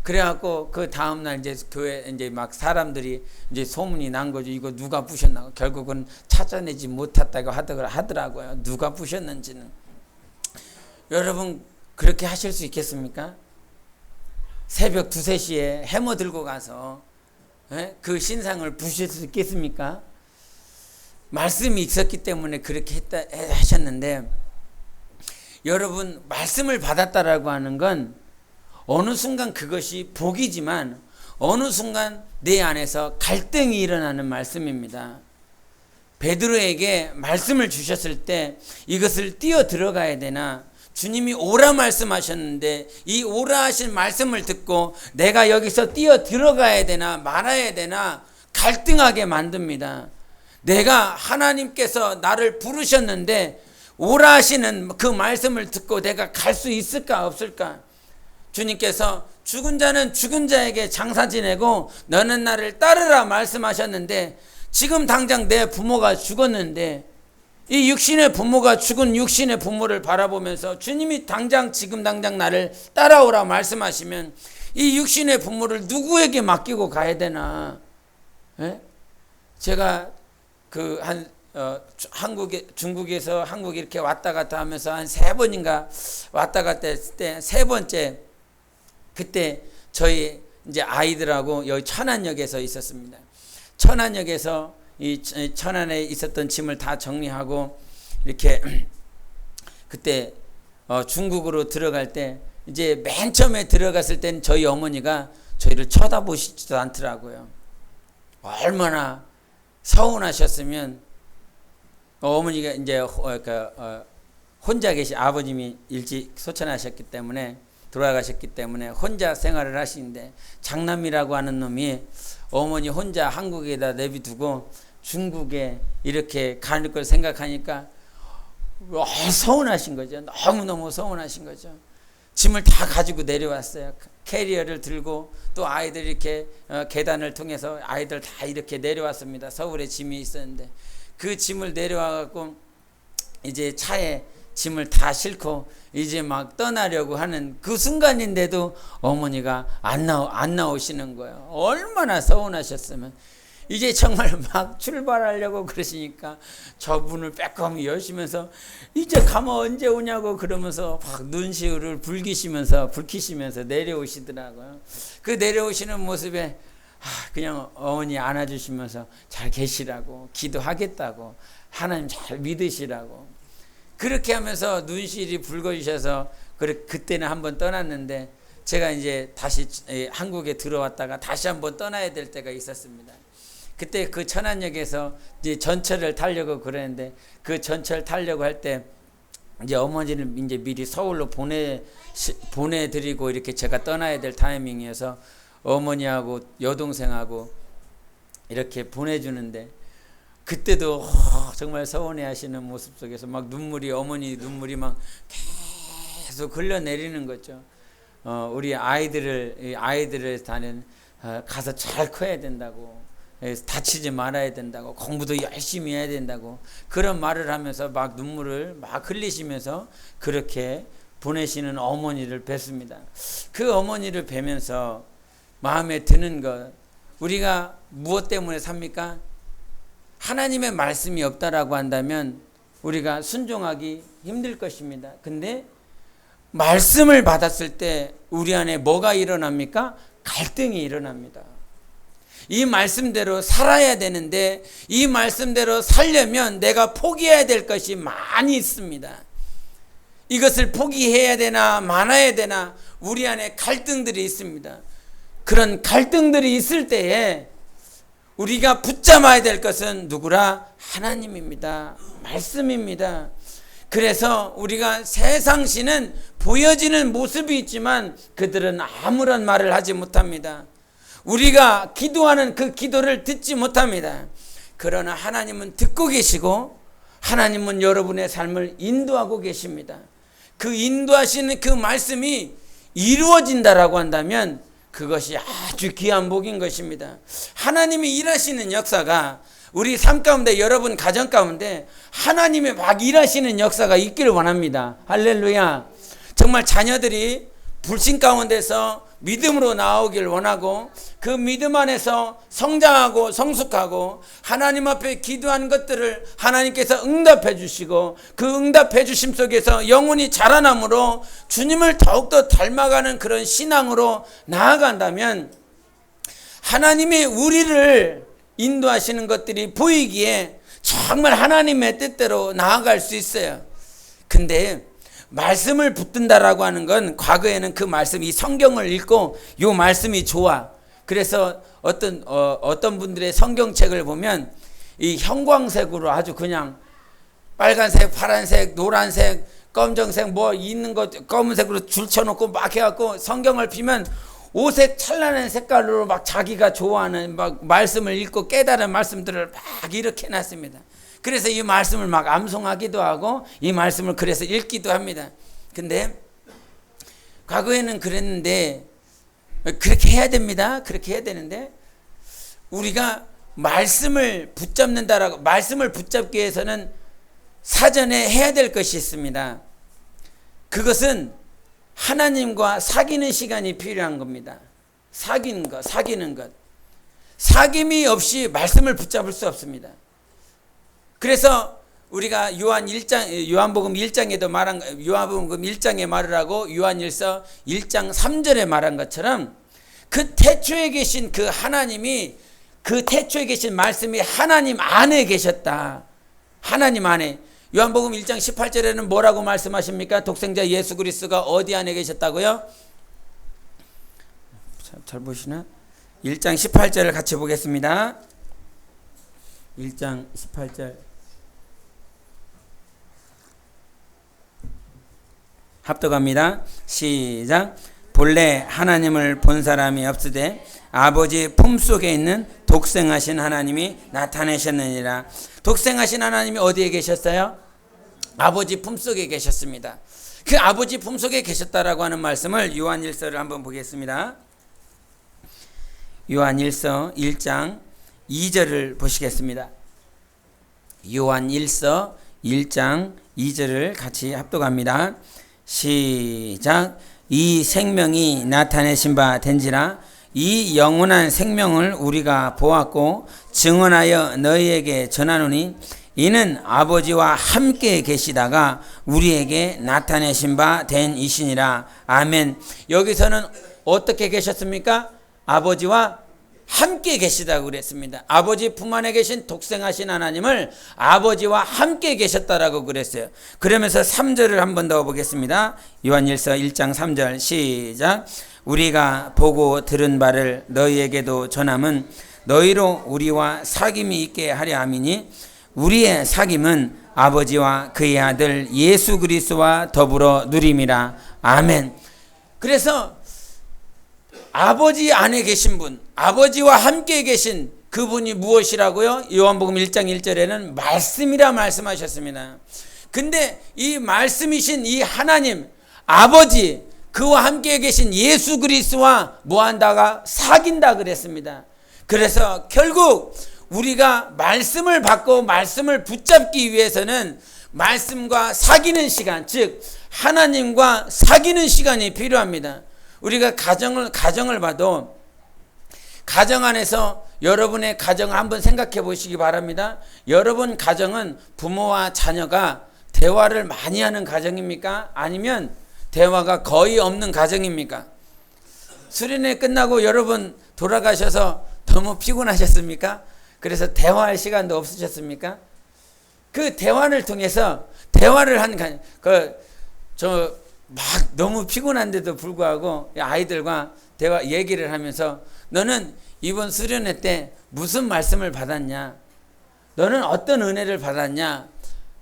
그래갖고 그 다음날 이제 교회 이제 막 사람들이 이제 소문이 난 거죠. 이거 누가 부셨나? 결국은 찾아내지 못했다고 하더라고요. 누가 부셨는지는. 여러분 그렇게 하실 수 있겠습니까? 새벽 2-3시에 해머 들고 가서 그 신상을 부실 수 있겠습니까? 말씀이 있었기 때문에 그렇게 하셨는데, 여러분 말씀을 받았다라고 하는 건 어느 순간 그것이 복이지만 어느 순간 내 안에서 갈등이 일어나는 말씀입니다. 베드로에게 말씀을 주셨을 때 이것을 뛰어 들어가야 되나, 주님이 오라 말씀하셨는데 이 오라 하신 말씀을 듣고 내가 여기서 뛰어 들어가야 되나 말아야 되나 갈등하게 만듭니다. 내가 하나님께서 나를 부르셨는데 오라 하시는 그 말씀을 듣고 내가 갈 수 있을까 없을까. 주님께서 죽은 자는 죽은 자에게 장사 지내고 너는 나를 따르라 말씀하셨는데, 지금 당장 내 부모가 죽었는데 이 육신의 부모가 죽은 육신의 부모를 바라보면서 주님이 지금 당장 나를 따라오라 말씀하시면 이 육신의 부모를 누구에게 맡기고 가야 되나. 제가 한 중국에서 한국에 이렇게 왔다 갔다 하면서 한 3번인가 왔다 갔다 했을 때 3번째 그때 저희 이제 아이들하고 여기 천안역에서 있었습니다. 천안역에서 이 천안에 있었던 짐을 다 정리하고 이렇게 그때 중국으로 들어갈 때 이제 맨 처음에 들어갔을 때는 저희 어머니가 저희를 쳐다보시지도 않더라고요. 얼마나 서운하셨으면 어머니가 이제 혼자 계시 아버님이 일찍 소천하셨기 때문에 돌아가셨기 때문에 혼자 생활을 하시는데 장남이라고 하는 놈이 어머니 혼자 한국에다 내비두고 중국에 이렇게 가는 걸 생각하니까 서운하신 거죠. 너무너무 서운하신 거죠. 짐을 다 가지고 내려왔어요. 캐리어를 들고 또 아이들 이렇게 계단을 통해서 아이들 다 이렇게 내려왔습니다. 서울에 짐이 있었는데 그 짐을 내려와갖고 이제 차에 짐을 다 싣고 이제 막 떠나려고 하는 그 순간인데도 어머니가 안 나오시는 거예요. 얼마나 서운하셨으면. 이제 정말 막 출발하려고 그러시니까 저분을 빼꼼히 여시면서 이제 가면 언제 오냐고 그러면서 막 눈시울을 붉히시면서 내려오시더라고요. 그 내려오시는 모습에 그냥 어머니 안아주시면서 잘 계시라고 기도하겠다고 하나님 잘 믿으시라고 그렇게 하면서 눈시울이 붉어지셔서 그때는 한번 떠났는데 제가 이제 다시 한국에 들어왔다가 다시 한번 떠나야 될 때가 있었습니다. 그때 그 천안역에서 이제 전철을 타려고 그랬는데 그 전철 타려고 할 때 이제 어머니를 이제 미리 서울로 보내드리고 이렇게 제가 떠나야 될 타이밍이어서 어머니하고 여동생하고 이렇게 보내주는데 그때도 정말 서운해 하시는 모습 속에서 막 어머니 눈물이 막 계속 흘러내리는 거죠. 우리 아이들을 다는 가서 잘 커야 된다고. 다치지 말아야 된다고 공부도 열심히 해야 된다고 그런 말을 하면서 막 눈물을 막 흘리시면서 그렇게 보내시는 어머니를 뵀습니다. 그 어머니를 뵈면서 마음에 드는 것 우리가 무엇 때문에 삽니까? 하나님의 말씀이 없다라고 한다면 우리가 순종하기 힘들 것입니다. 근데 말씀을 받았을 때 우리 안에 뭐가 일어납니까? 갈등이 일어납니다. 이 말씀대로 살아야 되는데 이 말씀대로 살려면 내가 포기해야 될 것이 많이 있습니다. 이것을 포기해야 되나 말아야 되나 우리 안에 갈등들이 있습니다. 그런 갈등들이 있을 때에 우리가 붙잡아야 될 것은 누구라? 하나님입니다. 말씀입니다. 그래서 우리가 세상시는 보여지는 모습이 있지만 그들은 아무런 말을 하지 못합니다. 우리가 기도하는 그 기도를 듣지 못합니다. 그러나 하나님은 듣고 계시고 하나님은 여러분의 삶을 인도하고 계십니다. 그 인도하시는 그 말씀이 이루어진다라고 한다면 그것이 아주 귀한 복인 것입니다. 하나님이 일하시는 역사가 우리 삶 가운데 여러분 가정 가운데 하나님이 막 일하시는 역사가 있기를 원합니다. 할렐루야. 정말 자녀들이 불신 가운데서 믿음으로 나오길 원하고 그 믿음 안에서 성장하고 성숙하고 하나님 앞에 기도한 것들을 하나님께서 응답해 주시고 그 응답해 주심 속에서 영혼이 자라남으로 주님을 더욱더 닮아가는 그런 신앙으로 나아간다면 하나님이 우리를 인도하시는 것들이 보이기에 정말 하나님의 뜻대로 나아갈 수 있어요. 근데 말씀을 붙든다라고 하는 건 과거에는 그 말씀, 이 성경을 읽고 이 말씀이 좋아. 그래서 어떤 분들의 성경책을 보면 이 형광색으로 아주 그냥 빨간색, 파란색, 노란색, 검정색 뭐 있는 것 검은색으로 줄쳐놓고 막 해갖고 성경을 피면 오색 찬란한 색깔로 막 자기가 좋아하는 막 말씀을 읽고 깨달은 말씀들을 막 이렇게 해놨습니다. 그래서 이 말씀을 막 암송하기도 하고 이 말씀을 그래서 읽기도 합니다. 근데 과거에는 그랬는데 그렇게 해야 됩니다. 그렇게 해야 되는데 우리가 말씀을 붙잡는다라고 말씀을 붙잡기 위해서는 사전에 해야 될 것이 있습니다. 그것은 하나님과 사귀는 시간이 필요한 겁니다. 사귀는 것. 사귐이 없이 말씀을 붙잡을 수 없습니다. 그래서 우리가 요한복음 1장에도 요한복음 1장에 말을 하고 요한일서 1장 3절에 말한 것처럼 그 태초에 계신 그 하나님이 그 태초에 계신 말씀이 하나님 안에 계셨다. 하나님 안에. 요한복음 1장 18절에는 뭐라고 말씀하십니까? 독생자 예수 그리스도가 어디 안에 계셨다고요? 잘 보시나? 1장 18절을 같이 보겠습니다. 1장 18절 합독합니다. 시작. 본래 하나님을 본 사람이 없으되 아버지 품속에 있는 독생하신 하나님이 나타내셨느니라. 독생하신 하나님이 어디에 계셨어요? 아버지 품속에 계셨습니다. 그 아버지 품속에 계셨다라고 하는 말씀을 요한일서를 한번 보겠습니다. 요한일서 1장 2절을 보시겠습니다. 요한일서 1장 2절을 같이 합독합니다. 시작. 이 생명이 나타내신 바 된지라. 이 영원한 생명을 우리가 보았고 증언하여 너희에게 전하노니 이는 아버지와 함께 계시다가 우리에게 나타내신 바 된 이시니라. 아멘. 여기서는 어떻게 계셨습니까? 아버지와 함께 계시다고 그랬습니다. 아버지 품 안에 계신 독생하신 하나님을 아버지와 함께 계셨다라고 그랬어요. 그러면서 3절을 한 번 더 보겠습니다. 요한일서 1장 3절 시작. 우리가 보고 들은 바를 너희에게도 전함은 너희로 우리와 사귐이 있게 하려 함이니 우리의 사귐은 아버지와 그의 아들 예수 그리스도와 더불어 누림이라. 아멘. 그래서 아버지 안에 계신 분, 아버지와 함께 계신 그분이 무엇이라고요? 요한복음 1장 1절에는 말씀이라 말씀하셨습니다. 근데 이 말씀이신 이 하나님, 아버지, 그와 함께 계신 예수 그리스도와 뭐한다가 사귄다 그랬습니다. 그래서 결국 우리가 말씀을 받고 말씀을 붙잡기 위해서는 말씀과 사귀는 시간, 즉 하나님과 사귀는 시간이 필요합니다. 우리가 가정을 봐도 가정 안에서 여러분의 가정을 한번 생각해 보시기 바랍니다. 여러분 가정은 부모와 자녀가 대화를 많이 하는 가정입니까? 아니면 대화가 거의 없는 가정입니까? 수련회 끝나고 여러분 돌아가셔서 너무 피곤하셨습니까? 그래서 대화할 시간도 없으셨습니까? 그 대화를 통해서 대화를 한 막 너무 피곤한데도 불구하고 아이들과 대화 얘기를 하면서 너는 이번 수련회 때 무슨 말씀을 받았냐? 너는 어떤 은혜를 받았냐?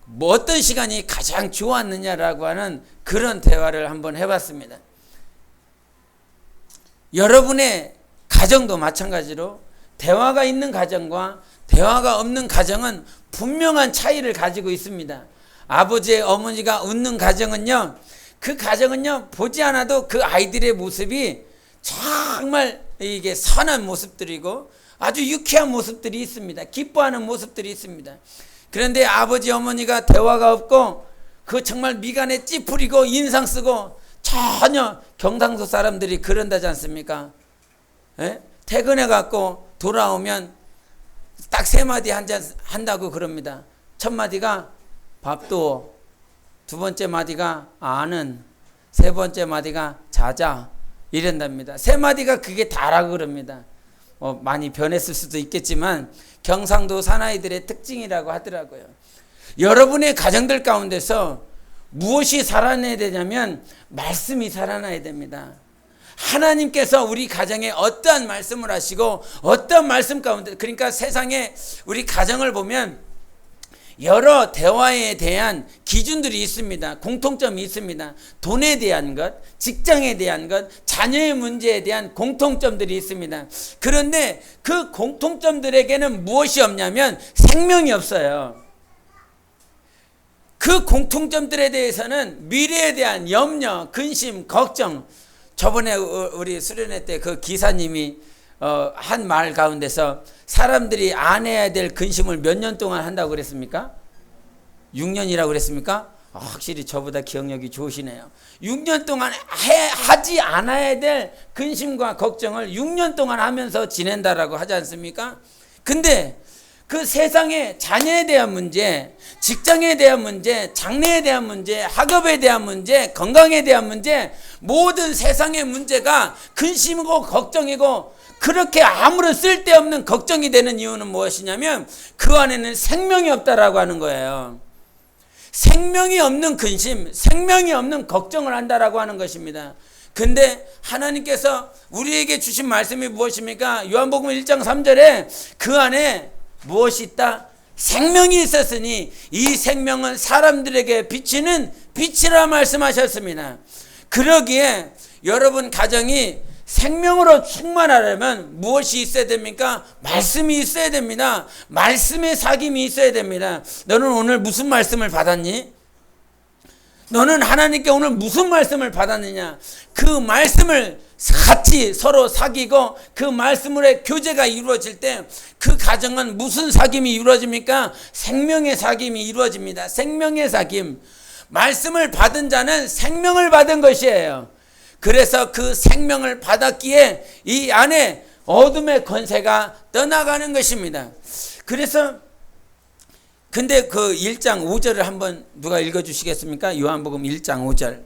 뭐 어떤 시간이 가장 좋았느냐라고 하는 그런 대화를 한번 해봤습니다. 여러분의 가정도 마찬가지로 대화가 있는 가정과 대화가 없는 가정은 분명한 차이를 가지고 있습니다. 아버지의 어머니가 웃는 가정은요, 그 가정은요 보지 않아도 그 아이들의 모습이 정말 이게 선한 모습들이고 아주 유쾌한 모습들이 있습니다. 기뻐하는 모습들이 있습니다. 그런데 아버지 어머니가 대화가 없고 그 정말 미간에 찌푸리고 인상 쓰고 전혀 경상도 사람들이 그런다지 않습니까? 예? 퇴근해 갖고 돌아오면 딱 3마디 한다고 그럽니다. 첫 마디가 밥도, 두 번째 마디가 아는, 세 번째 마디가 자자 이런답니다. 3마디가 그게 다라고 그럽니다. 많이 변했을 수도 있겠지만 경상도 사나이들의 특징이라고 하더라고요. 여러분의 가정들 가운데서 무엇이 살아나야 되냐면 말씀이 살아나야 됩니다. 하나님께서 우리 가정에 어떠한 말씀을 하시고 어떤 말씀 가운데, 그러니까 세상에 우리 가정을 보면 여러 대화에 대한 기준들이 있습니다. 공통점이 있습니다. 돈에 대한 것, 직장에 대한 것, 자녀의 문제에 대한 공통점들이 있습니다. 그런데 그 공통점들에게는 무엇이 없냐면 생명이 없어요. 그 공통점들에 대해서는 미래에 대한 염려, 근심, 걱정. 저번에 우리 수련회 때 그 기사님이 한 말 가운데서 사람들이 안 해야 될 근심을 몇 년 동안 한다고 그랬습니까? 6년이라고 그랬습니까? 확실히 저보다 기억력이 좋으시네요. 6년 동안 하지 않아야 될 근심과 걱정을 6년 동안 하면서 지낸다라고 하지 않습니까? 근데 그 세상의 자녀에 대한 문제, 직장에 대한 문제, 장래에 대한 문제, 학업에 대한 문제, 건강에 대한 문제, 모든 세상의 문제가 근심이고 걱정이고 그렇게 아무런 쓸데없는 걱정이 되는 이유는 무엇이냐면 그 안에는 생명이 없다라고 하는 거예요. 생명이 없는 근심, 생명이 없는 걱정을 한다라고 하는 것입니다. 근데 하나님께서 우리에게 주신 말씀이 무엇입니까? 요한복음 1장 3절에 그 안에 무엇이 있다? 생명이 있었으니 이 생명은 사람들에게 비치는 빛이라 말씀하셨습니다. 그러기에 여러분 가정이 생명으로 충만하려면 무엇이 있어야 됩니까? 말씀이 있어야 됩니다. 말씀의 사귐이 있어야 됩니다. 너는 오늘 무슨 말씀을 받았니? 너는 하나님께 오늘 무슨 말씀을 받았느냐? 그 말씀을 같이 서로 사귀고 그 말씀으로의 교제가 이루어질 때 그 가정은 무슨 사귐이 이루어집니까? 생명의 사귐이 이루어집니다. 생명의 사귐. 말씀을 받은 자는 생명을 받은 것이에요. 그래서 그 생명을 받았기에 이 안에 어둠의 권세가 떠나가는 것입니다. 그래서 근데 그 1장 5절을 한번 누가 읽어주시겠습니까? 요한복음 1장 5절.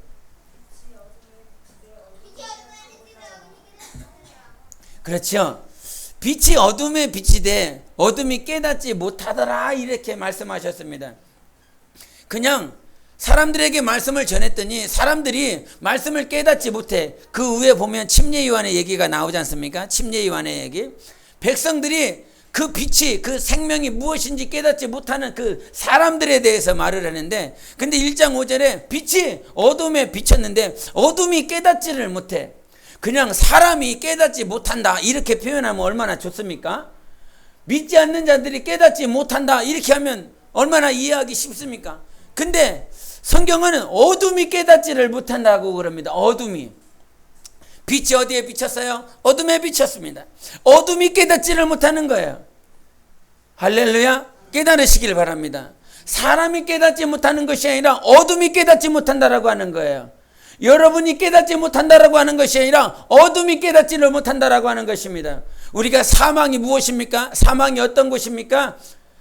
그렇죠. 빛이 어둠에 빛이 돼 어둠이 깨닫지 못하더라 이렇게 말씀하셨습니다. 그냥 사람들에게 말씀을 전했더니 사람들이 말씀을 깨닫지 못해. 그 위에 보면 침례 요한의 얘기가 나오지 않습니까? 침례 요한의 얘기. 백성들이 그 빛이 그 생명이 무엇인지 깨닫지 못하는 그 사람들에 대해서 말을 하는데 근데 1장 5절에 빛이 어둠에 비쳤는데 어둠이 깨닫지를 못해. 그냥 사람이 깨닫지 못한다 이렇게 표현하면 얼마나 좋습니까? 믿지 않는 자들이 깨닫지 못한다 이렇게 하면 얼마나 이해하기 쉽습니까? 근데 성경은 어둠이 깨닫지를 못한다고 그럽니다. 어둠이. 빛이 어디에 비쳤어요? 어둠에 비쳤습니다. 어둠이 깨닫지를 못하는 거예요. 할렐루야. 깨달으시길 바랍니다. 사람이 깨닫지 못하는 것이 아니라 어둠이 깨닫지 못한다라고 하는 거예요. 여러분이 깨닫지 못한다라고 하는 것이 아니라 어둠이 깨닫지를 못한다라고 하는 것입니다. 우리가 사망이 무엇입니까? 사망이 어떤 곳입니까?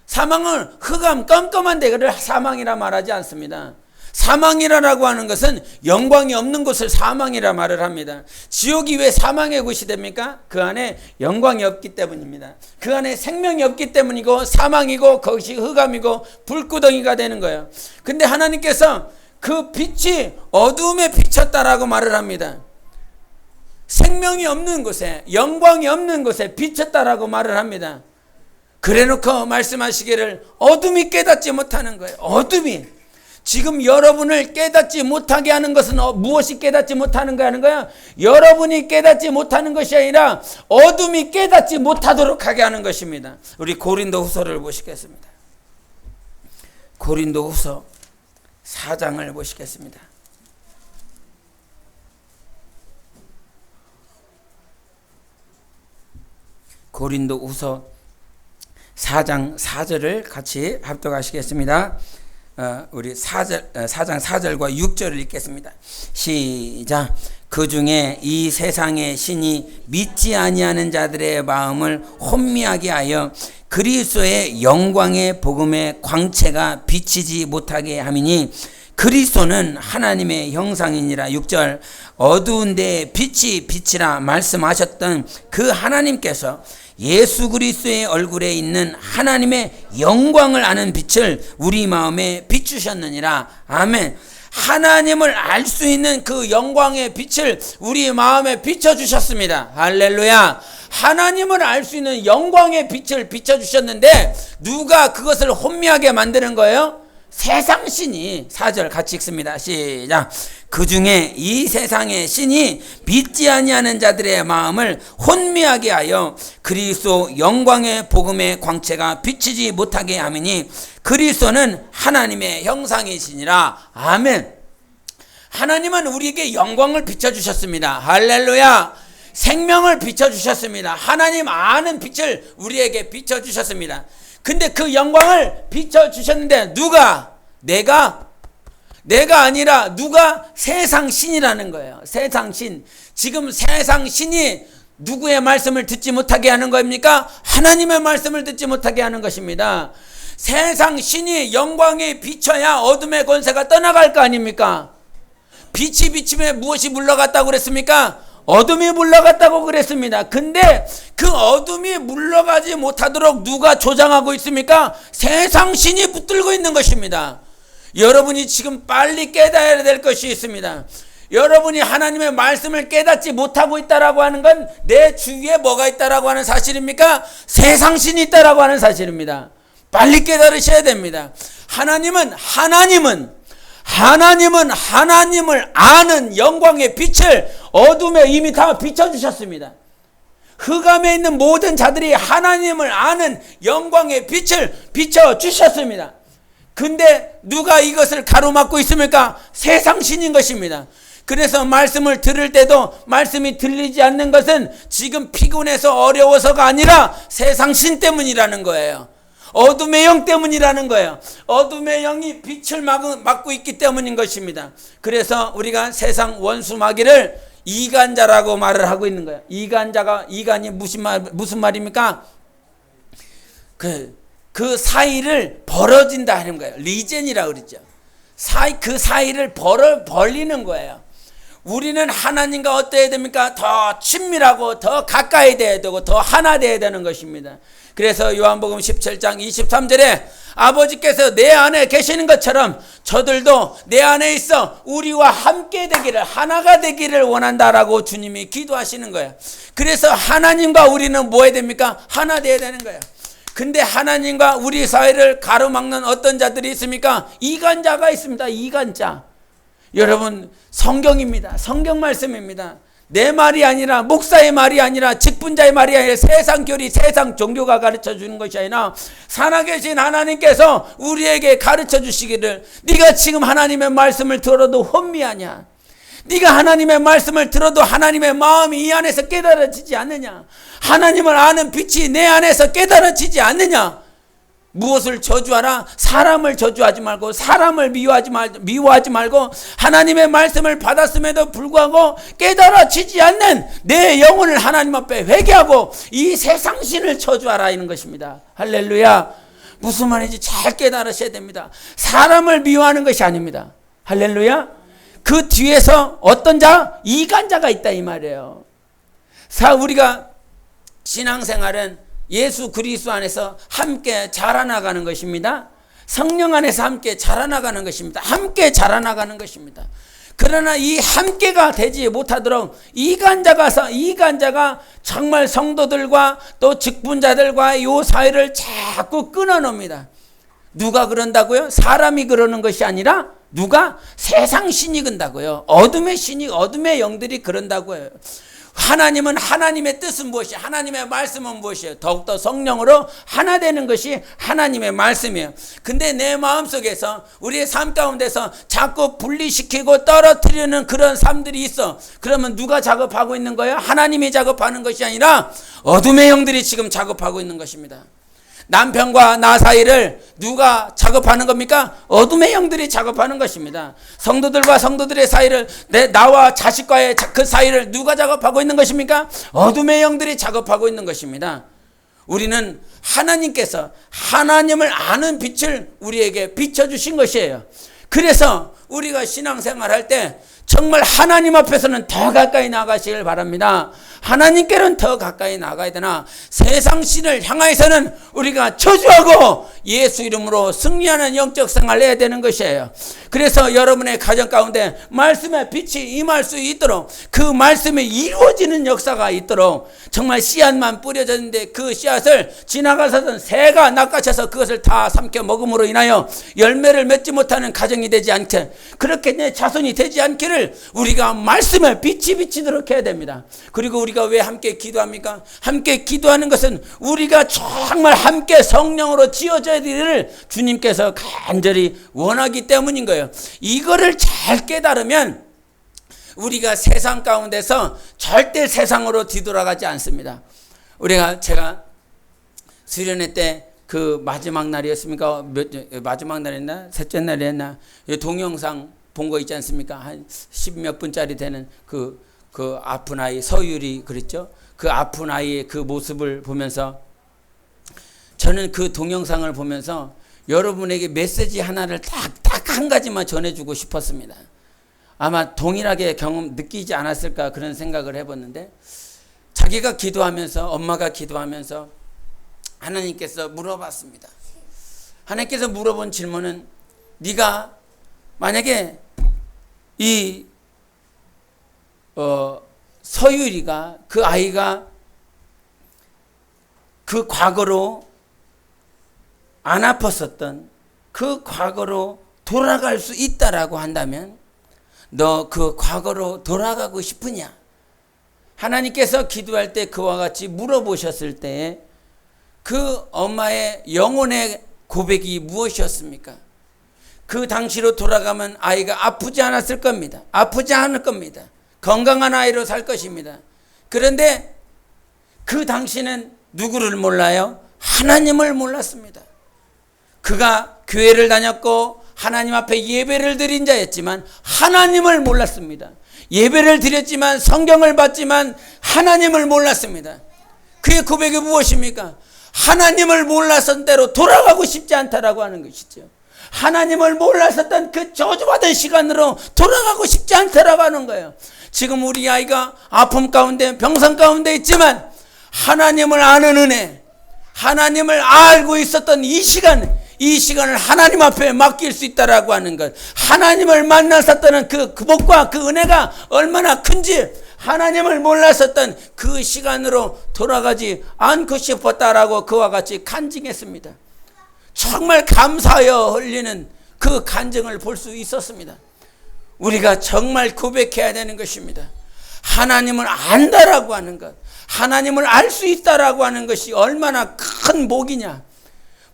사망은 흑암 껌껌한 데를 사망이라 말하지 않습니다. 사망이라고 하는 것은 영광이 없는 곳을 사망이라 말을 합니다. 지옥이 왜 사망의 곳이 됩니까? 그 안에 영광이 없기 때문입니다. 그 안에 생명이 없기 때문이고 사망이고 그것이 흑암이고 불구덩이가 되는 거예요. 근데 하나님께서 그 빛이 어두움에 비쳤다라고 말을 합니다. 생명이 없는 곳에 영광이 없는 곳에 비쳤다라고 말을 합니다. 그래놓고 말씀하시기를 어둠이 깨닫지 못하는 거예요. 어둠이. 지금 여러분을 깨닫지 못하게 하는 것은 무엇이 깨닫지 못하는 거 하는 거야? 여러분이 깨닫지 못하는 것이 아니라 어둠이 깨닫지 못하도록 하게 하는 것입니다. 우리 고린도후서를 보시겠습니다. 고린도후서 4장을 보시겠습니다. 고린도후서 4장 4절을 같이 합독하시겠습니다. 우리 4장 4절과 6절을 읽겠습니다. 시작. 그 중에 이 세상의 신이 믿지 아니하는 자들의 마음을 혼미하게 하여 그리스도의 영광의 복음의 광채가 비치지 못하게 함이니 그리스도는 하나님의 형상이니라. 6절. 어두운 데에 빛이 빛이라 말씀하셨던 그 하나님께서 예수 그리스도의 얼굴에 있는 하나님의 영광을 아는 빛을 우리 마음에 비추셨느니라. 아멘. 하나님을 알 수 있는 그 영광의 빛을 우리 마음에 비춰주셨습니다. 할렐루야. 하나님을 알 수 있는 영광의 빛을 비춰주셨는데 누가 그것을 혼미하게 만드는 거예요? 세상 신이. 4절 같이 읽습니다. 시작. 그 중에 이 세상의 신이 믿지 아니하는 자들의 마음을 혼미하게 하여 그리스도 영광의 복음의 광채가 비치지 못하게 하미니 그리스도는 하나님의 형상이시니라. 아멘. 하나님은 우리에게 영광을 비춰주셨습니다. 할렐루야. 생명을 비춰주셨습니다. 하나님 아는 빛을 우리에게 비춰주셨습니다. 근데 그 영광을 비춰주셨는데 누가? 내가 아니라 누가? 세상 신이라는 거예요. 세상 신. 지금 세상 신이 누구의 말씀을 듣지 못하게 하는 겁니까? 하나님의 말씀을 듣지 못하게 하는 것입니다. 세상 신이 영광에 비춰야 어둠의 권세가 떠나갈 거 아닙니까? 빛이 비치면 무엇이 물러갔다고 그랬습니까? 어둠이 물러갔다고 그랬습니다. 근데 그 어둠이 물러가지 못하도록 누가 조장하고 있습니까? 세상 신이 붙들고 있는 것입니다. 여러분이 지금 빨리 깨달아야 될 것이 있습니다. 여러분이 하나님의 말씀을 깨닫지 못하고 있다라고 하는 건 내 주위에 뭐가 있다라고 하는 사실입니까? 세상 신이 있다라고 하는 사실입니다. 빨리 깨달으셔야 됩니다. 하나님은 하나님을 아는 영광의 빛을 어둠에 이미 다 비춰주셨습니다. 흑암에 있는 모든 자들이 하나님을 아는 영광의 빛을 비춰주셨습니다. 근데 누가 이것을 가로막고 있습니까? 세상 신인 것입니다. 그래서 말씀을 들을 때도 말씀이 들리지 않는 것은 지금 피곤해서 어려워서가 아니라 세상 신 때문이라는 거예요. 어둠의 영 때문이라는 거예요. 어둠의 영이 빛을 막고 있기 때문인 것입니다. 그래서 우리가 세상 원수 마귀를 이간자라고 말을 하고 있는 거예요. 이간이 무슨 말입니까? 그 사이를 벌어진다 하는 거예요. 리젠이라고 그러죠. 그 사이를 벌리는 거예요. 우리는 하나님과 어때야 됩니까? 더 친밀하고 더 가까이 돼야 되고 더 하나 돼야 되는 것입니다. 그래서 요한복음 17장 23절에 아버지께서 내 안에 계시는 것처럼 저들도 내 안에 있어 우리와 함께 되기를, 하나가 되기를 원한다라고 주님이 기도하시는 거예요. 그래서 하나님과 우리는 뭐 해야 됩니까? 하나 돼야 되는 거예요. 근데 하나님과 우리 사이를 가로막는 어떤 자들이 있습니까? 이간자가 있습니다. 이간자. 여러분, 성경입니다. 성경 말씀입니다. 내 말이 아니라, 목사의 말이 아니라, 직분자의 말이 아니라, 세상 교리, 세상 종교가 가르쳐 주는 것이 아니라 살아계신 하나님께서 우리에게 가르쳐 주시기를, 네가 지금 하나님의 말씀을 들어도 혼미하냐? 네가 하나님의 말씀을 들어도 하나님의 마음이 이 안에서 깨달아지지 않느냐? 하나님을 아는 빛이 내 안에서 깨달아지지 않느냐? 무엇을 저주하라? 사람을 저주하지 말고, 사람을 미워하지 말고, 하나님의 말씀을 받았음에도 불구하고 깨달아지지 않는 내 영혼을 하나님 앞에 회개하고 이 세상 신을 저주하라 이는 것입니다. 할렐루야. 무슨 말인지 잘 깨달으셔야 됩니다. 사람을 미워하는 것이 아닙니다. 할렐루야. 그 뒤에서 어떤 자? 이간자가 있다 이 말이에요. 우리가 신앙생활은 예수 그리스도 안에서 함께 자라나가는 것입니다. 성령 안에서 함께 자라나가는 것입니다. 함께 자라나가는 것입니다. 그러나 이 함께가 되지 못하도록 이간자가 정말 성도들과 또 직분자들과 이 사이를 자꾸 끊어놉니다. 누가 그런다고요? 사람이 그러는 것이 아니라 누가? 세상 신이 그런다고요. 어둠의 신이, 어둠의 영들이 그런다고요. 하나님은, 하나님의 뜻은 무엇이에요? 하나님의 말씀은 무엇이에요? 더욱더 성령으로 하나 되는 것이 하나님의 말씀이에요. 근데 내 마음속에서, 우리의 삶 가운데서 자꾸 분리시키고 떨어뜨리는 그런 삶들이 있어. 그러면 누가 작업하고 있는 거예요? 하나님이 작업하는 것이 아니라 어둠의 영들이 지금 작업하고 있는 것입니다. 남편과 나 사이를 누가 작업하는 겁니까? 어둠의 영들이 작업하는 것입니다. 성도들과 성도들의 사이를, 나와 자식과의 그 사이를 누가 작업하고 있는 것입니까? 어둠의 영들이 작업하고 있는 것입니다. 우리는 하나님께서 하나님을 아는 빛을 우리에게 비춰주신 것이에요. 그래서 우리가 신앙생활할 때 정말 하나님 앞에서는 더 가까이 나가시길 바랍니다. 하나님께는 더 가까이 나가야 되나, 세상 신을 향하여서는 우리가 저주하고 예수 이름으로 승리하는 영적 생활을 해야 되는 것이에요. 그래서 여러분의 가정 가운데 말씀의 빛이 임할 수 있도록, 그 말씀이 이루어지는 역사가 있도록, 정말 씨앗만 뿌려졌는데 그 씨앗을 지나가서는 새가 낚아채서 그것을 다 삼켜 먹음으로 인하여 열매를 맺지 못하는 가정이 되지 않게, 그렇게 내 자손이 되지 않기를 우리가 말씀에 빛이 비치도록 해야 됩니다. 그리고 우리가 왜 함께 기도합니까? 함께 기도하는 것은 우리가 정말 함께 성령으로 지어져야 되기를 주님께서 간절히 원하기 때문인 거예요. 이거를 잘 깨달으면 우리가 세상 가운데서 절대 세상으로 뒤돌아가지 않습니다. 제가 수련회 때 그 마지막 날이었습니까? 마지막 날이었나? 셋째 날이었나? 동영상 본 거 있지 않습니까? 한 10몇 분짜리 되는 그 그 아픈 아이 서율이 그랬죠. 그 아픈 아이의 그 모습을 보면서 저는 그 동영상을 보면서 여러분에게 메시지 하나를 딱 한 가지만 전해주고 싶었습니다. 아마 동일하게 느끼지 않았을까 그런 생각을 해봤는데, 자기가 기도하면서, 엄마가 기도하면서 하나님께서 물어봤습니다. 하나님께서 물어본 질문은, 네가 만약에 이 서유리가, 그 아이가 그 과거로 안 아팠었던 그 과거로 돌아갈 수 있다라고 한다면 너 그 과거로 돌아가고 싶으냐? 하나님께서 기도할 때 그와 같이 물어보셨을 때 그 엄마의 영혼의 고백이 무엇이었습니까? 그 당시로 돌아가면 아이가 아프지 않았을 겁니다. 아프지 않을 겁니다. 건강한 아이로 살 것입니다. 그런데 그 당시는 누구를 몰라요? 하나님을 몰랐습니다. 그가 교회를 다녔고 하나님 앞에 예배를 드린 자였지만 하나님을 몰랐습니다. 예배를 드렸지만 성경을 봤지만 하나님을 몰랐습니다. 그의 고백이 무엇입니까? 하나님을 몰랐던 대로 돌아가고 싶지 않다라고 하는 것이죠. 하나님을 몰랐었던 그 저주받은 시간으로 돌아가고 싶지 않다라고 하는 거예요. 지금 우리 아이가 아픔 가운데 병상 가운데 있지만 하나님을 아는 은혜, 하나님을 알고 있었던 이 시간을 하나님 앞에 맡길 수 있다라고 하는 것, 하나님을 만났었던 그 복과 그 은혜가 얼마나 큰지 하나님을 몰랐었던 그 시간으로 돌아가지 않고 싶었다라고 그와 같이 간증했습니다. 정말 감사하여 흘리는 그 간증을 볼 수 있었습니다. 우리가 정말 고백해야 되는 것입니다. 하나님을 안다라고 하는 것, 하나님을 알 수 있다라고 하는 것이 얼마나 큰 복이냐.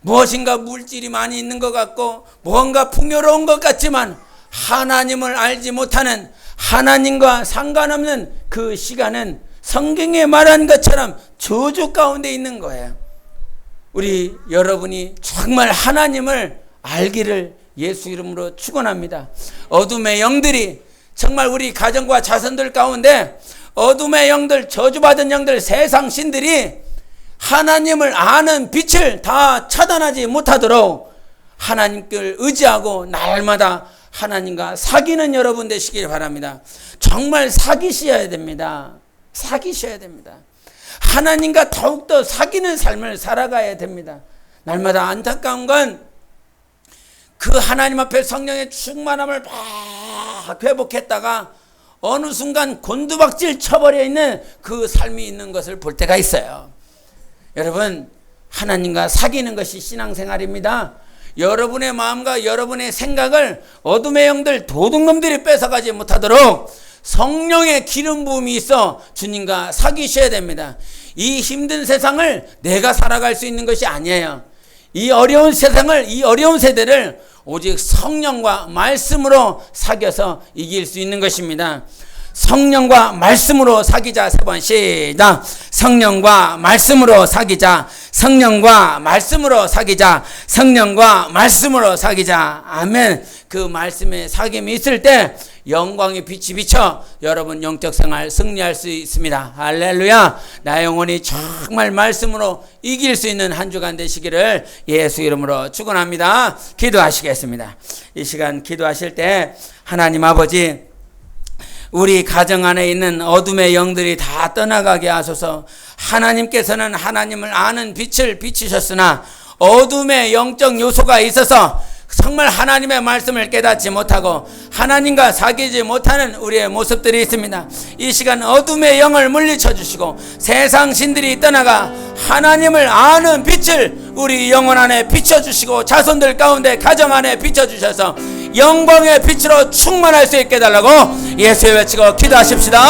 무엇인가 물질이 많이 있는 것 같고 뭔가 풍요로운 것 같지만 하나님을 알지 못하는, 하나님과 상관없는 그 시간은 성경에 말한 것처럼 저주 가운데 있는 거예요. 우리 여러분이 정말 하나님을 알기를 예수 이름으로 축원합니다. 어둠의 영들이 정말 우리 가정과 자손들 가운데, 어둠의 영들, 저주받은 영들, 세상 신들이 하나님을 아는 빛을 다 차단하지 못하도록 하나님께 의지하고 날마다 하나님과 사귀는 여러분 되시길 바랍니다. 정말 사귀셔야 됩니다. 사귀셔야 됩니다. 하나님과 더욱더 사귀는 삶을 살아가야 됩니다. 날마다 안타까운 건 그 하나님 앞에 성령의 충만함을 막 회복했다가 어느 순간 곤두박질 쳐버려 있는 그 삶이 있는 것을 볼 때가 있어요. 여러분, 하나님과 사귀는 것이 신앙생활입니다. 여러분의 마음과 여러분의 생각을 어둠의 영들, 도둑놈들이 뺏어가지 못하도록 성령의 기름 부음이 있어 주님과 사귀셔야 됩니다. 이 힘든 세상을 내가 살아갈 수 있는 것이 아니에요. 이 어려운 세상을, 이 어려운 세대를 오직 성령과 말씀으로 사귀어서 이길 수 있는 것입니다. 성령과 말씀으로 사귀자. 3번 시작. 성령과 말씀으로 사귀자. 성령과 말씀으로 사귀자. 성령과 말씀으로 사귀자. 아멘. 그 말씀의 사귐이 있을 때 영광의 빛이 비쳐 여러분 영적 생활 승리할 수 있습니다. 할렐루야. 나의 영혼이 정말 말씀으로 이길 수 있는 한 주간 되시기를 예수 이름으로 축원합니다. 기도하시겠습니다. 이 시간 기도하실 때 하나님 아버지, 우리 가정 안에 있는 어둠의 영들이 다 떠나가게 하소서. 하나님께서는 하나님을 아는 빛을 비추셨으나 어둠의 영적 요소가 있어서 정말 하나님의 말씀을 깨닫지 못하고 하나님과 사귀지 못하는 우리의 모습들이 있습니다. 이 시간 어둠의 영을 물리쳐 주시고 세상 신들이 떠나가 하나님을 아는 빛을 우리 영혼 안에 비춰주시고 자손들 가운데 가정 안에 비춰주셔서 영광의 빛으로 충만할 수 있게 해달라고 예수의 외치고 기도하십시다.